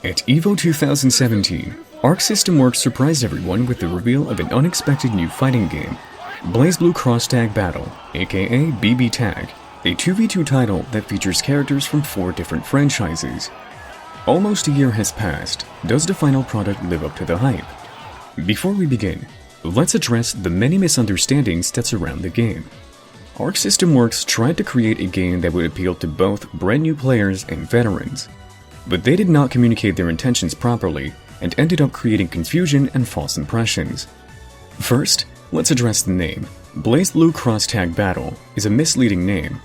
At EVO 2017, Arc System Works surprised everyone with the reveal of an unexpected new fighting game, BlazBlue Cross Tag Battle, aka BB Tag, a 2v2 title that features characters from 4 different franchises. Almost a year has passed. Does the final product live up to the hype? Before we begin, let's address the many misunderstandings that surround the game. Arc System Works tried to create a game that would appeal to both brand new players and veterans, but they did not communicate their intentions properly and ended up creating confusion and false impressions. First, let's address the name. BlazBlue Cross Tag Battle is a misleading name.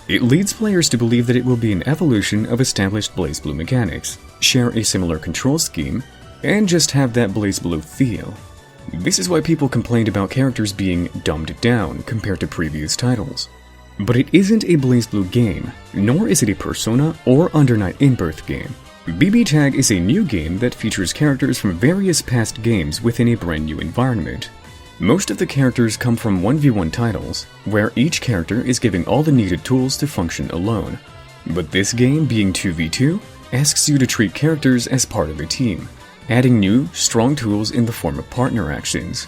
It leads players to believe that it will be an evolution of established BlazBlue mechanics, share a similar control scheme, and just have that BlazBlue feel. This is why people complained about characters being dumbed down compared to previous titles. But it isn't a BlazBlue game, nor is it a Persona or Under Night In-Birth game. BB Tag is a new game that features characters from various past games within a brand new environment. Most of the characters come from 1v1 titles, where each character is given all the needed tools to function alone. But this game, being 2v2, asks you to treat characters as part of a team, adding new, strong tools in the form of partner actions.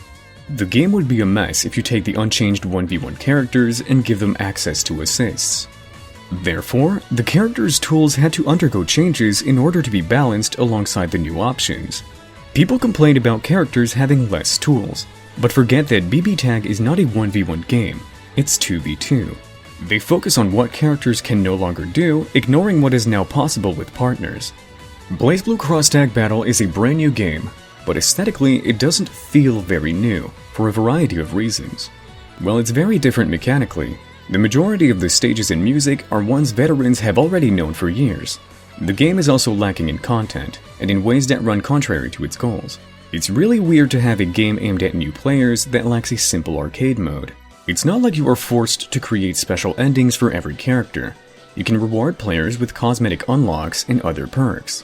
The game would be a mess if you take the unchanged 1v1 characters and give them access to assists. Therefore, the characters' tools had to undergo changes in order to be balanced alongside the new options. People complained about characters having less tools, but forget that BB Tag is not a 1v1 game, it's 2v2. They focus on what characters can no longer do, ignoring what is now possible with partners. BlazBlue Cross Tag Battle is a brand new game, but aesthetically it doesn't feel very new, for a variety of reasons. While it's very different mechanically, the majority of the stages and music are ones veterans have already known for years. The game is also lacking in content, and in ways that run contrary to its goals. It's really weird to have a game aimed at new players that lacks a simple arcade mode. It's not like you are forced to create special endings for every character. You can reward players with cosmetic unlocks and other perks.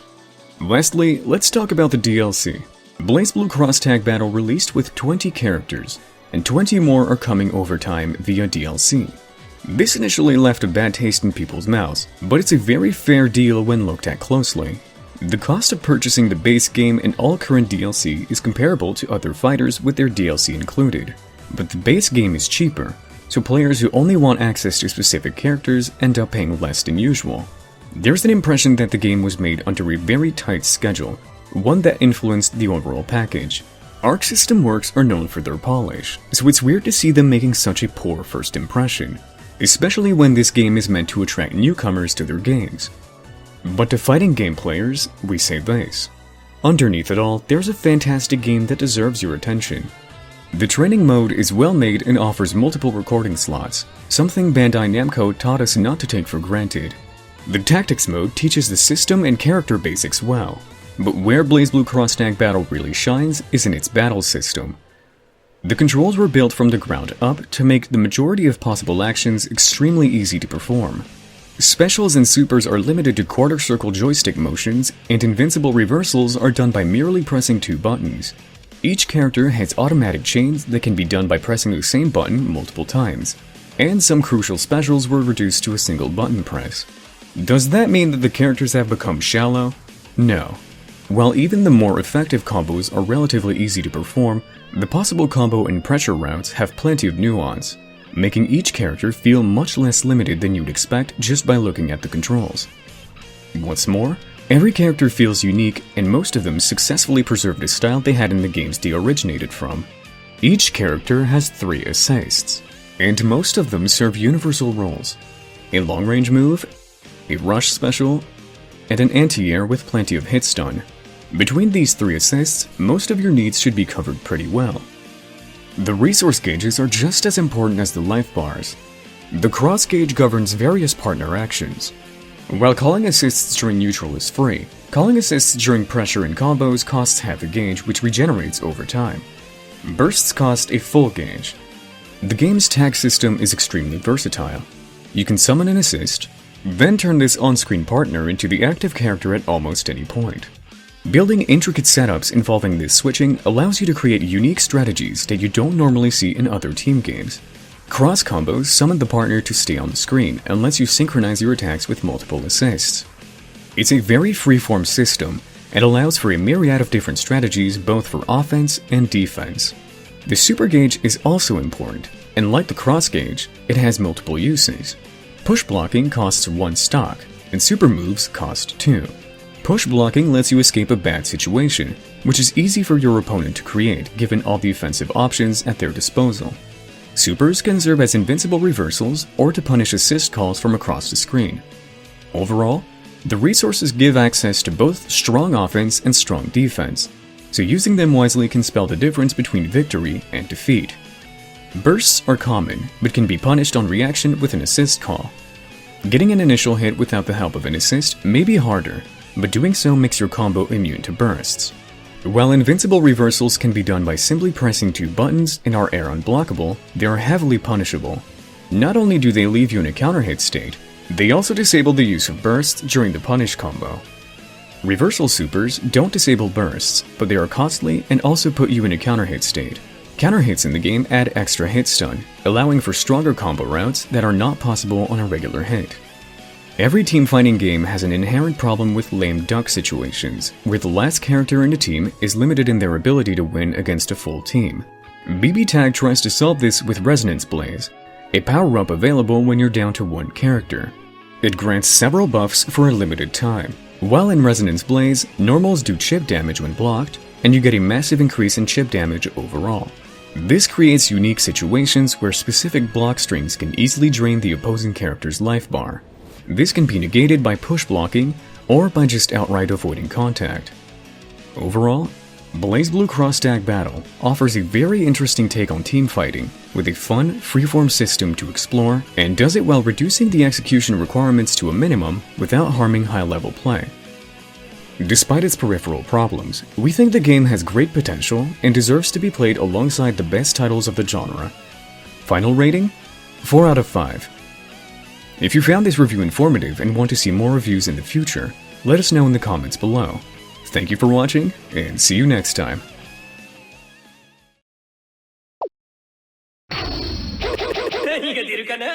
Lastly, let's talk about the DLC. BlazBlue Cross Tag Battle released with 20 characters, and 20 more are coming over time via DLC. This initially left a bad taste in people's mouths, but it's a very fair deal when looked at closely. The cost of purchasing the base game and all current DLC is comparable to other fighters with their DLC included, but the base game is cheaper, so players who only want access to specific characters end up paying less than usual. There's an impression that the game was made under a very tight schedule, one that influenced the overall package. Arc System Works are known for their polish, so it's weird to see them making such a poor first impression, especially when this game is meant to attract newcomers to their games. But to fighting game players, we say this. Underneath it all, there's a fantastic game that deserves your attention. The training mode is well made and offers multiple recording slots, something Bandai Namco taught us not to take for granted. The tactics mode teaches the system and character basics well, but where BlazBlue Cross Tag Battle really shines is in its battle system. The controls were built from the ground up to make the majority of possible actions extremely easy to perform. Specials and supers are limited to quarter circle joystick motions, and invincible reversals are done by merely pressing 2 buttons. Each character has automatic chains that can be done by pressing the same button multiple times, and some crucial specials were reduced to a single button press. Does that mean that the characters have become shallow? No. While even the more effective combos are relatively easy to perform, the possible combo and pressure routes have plenty of nuance, making each character feel much less limited than you'd expect just by looking at the controls. What's more, every character feels unique, and most of them successfully preserved a style they had in the games they originated from. Each character has 3 assists, and most of them serve universal roles: a long-range move, a rush special, and an anti-air with plenty of hit stun. Between these 3 assists, most of your needs should be covered pretty well. The resource gauges are just as important as the life bars. The cross gauge governs various partner actions. While calling assists during neutral is free, calling assists during pressure and combos costs half a gauge, which regenerates over time. Bursts cost a full gauge. The game's tag system is extremely versatile. You can summon an assist, then turn this on-screen partner into the active character at almost any point. Building intricate setups involving this switching allows you to create unique strategies that you don't normally see in other team games. Cross combos summon the partner to stay on the screen and lets you synchronize your attacks with multiple assists. It's a very freeform system, and allows for a myriad of different strategies both for offense and defense. The super gauge is also important, and like the cross gauge, it has multiple uses. Push blocking costs 1 stock, and super moves cost 2. Push blocking lets you escape a bad situation, which is easy for your opponent to create given all the offensive options at their disposal. Supers can serve as invincible reversals or to punish assist calls from across the screen. Overall, the resources give access to both strong offense and strong defense, so using them wisely can spell the difference between victory and defeat. Bursts are common, but can be punished on reaction with an assist call. Getting an initial hit without the help of an assist may be harder, but doing so makes your combo immune to bursts. While invincible reversals can be done by simply pressing 2 buttons and are air unblockable, they are heavily punishable. Not only do they leave you in a counter hit state, they also disable the use of bursts during the punish combo. Reversal supers don't disable bursts, but they are costly and also put you in a counter hit state. Counter hits in the game add extra hit stun, allowing for stronger combo routes that are not possible on a regular hit. Every team fighting game has an inherent problem with lame duck situations, where the last character in a team is limited in their ability to win against a full team. BB Tag tries to solve this with Resonance Blaze, a power-up available when you're down to 1 character. It grants several buffs for a limited time. While in Resonance Blaze, normals do chip damage when blocked, and you get a massive increase in chip damage overall. This creates unique situations where specific block strings can easily drain the opposing character's life bar. This can be negated by push blocking or by just outright avoiding contact. Overall, BlazBlue Cross Tag Battle offers a very interesting take on team fighting, with a fun, freeform system to explore, and does it while reducing the execution requirements to a minimum without harming high-level play. Despite its peripheral problems, we think the game has great potential and deserves to be played alongside the best titles of the genre. Final rating? 4 out of 5. If you found this review informative and want to see more reviews in the future, let us know in the comments below. Thank you for watching, and see you next time. 何が出るかな